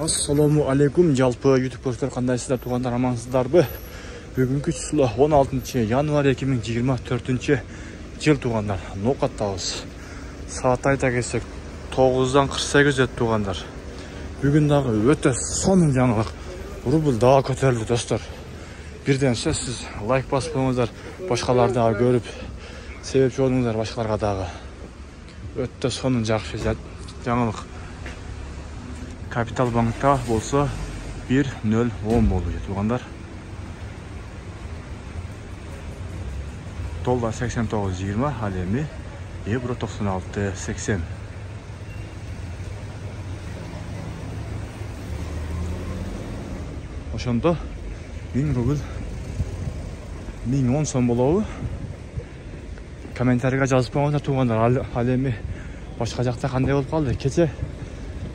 Ассаламу алейкум, жалпы YouTube көрсөтөр кандайсыздар туугандар, амансыздарбы? Бүгүнкү число 16 январь 2024 жыл туугандар. Нокаттабыз. Саат айта келсек 9-дан 48 өтүп туугандар. Бүгүн дагы өтө сонун жаңылык. Рубль дагы көтөрүлдү достор. Бирден сөзсүз лайк басып коюңуздар, башкаларды дагы көрүп, себепчи болуңуздар башкаларга дагы. Өтө сонун жакшы жаңылык. Капитал банкта болса 1.010 болду туугандар. Доллар 89.20, ал эми евро 96.80. Ошондо 1000 рубль 1010 сом болобу? Комментарийге жазып коюңуздар туугандар. Ал эми башка жакта кандай болуп калды? Кече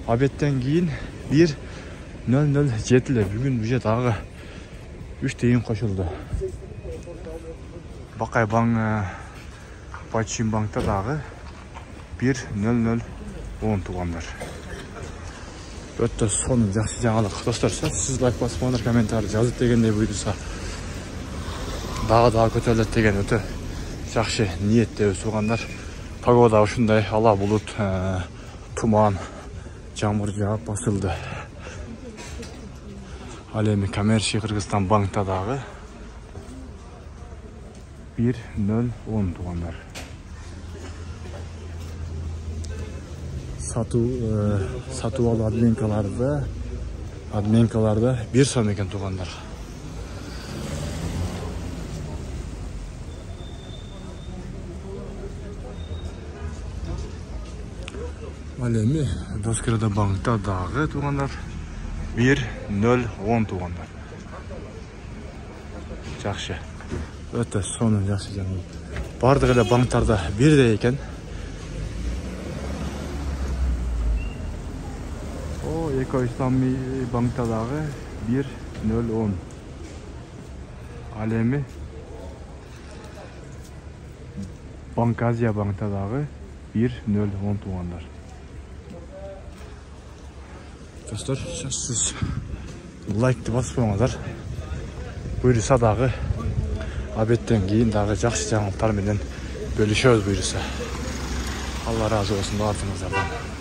абеттен кийин 1.007 эле. Бүгүн уже дагы 3 тыйын кошулду. Бакай банк, Почим банкта дагы 1.010 туугандар. Өтө сонун жакшы жаңылык. Достор, сиз лайк басып коюңуздар, комментарий жазып дегендей буйруса дагы көтөрүлөт деген өтө жакшы ниеттебиз туугандар. Погода ушундай, ала булут, туман, жамыр жаап басылды. Ал эми Коммерчий Кыргызстан банкта дагы 1.010 туугандар. Сатуу алуу адменкаларда 1 сом экен туугандар. Ал эми Доскеда банкта дагы туугандар 1.010 туугандар. Жакшы. Өтө сонун жакшы жаңылык. Бардык эле банктарда бирдей экен. Эко Ислами банкта дагы 1.010. Ал эми Банк Азия банкта дагы 1.010 туугандар. Достор, сиз лайкты басып коюңуздар. Буйруса дагы абеттен кийин дагы жакшы жаңылыктар менен бөлүшөбүз буйруса. Алла разы болсун баардыгыңыздардан.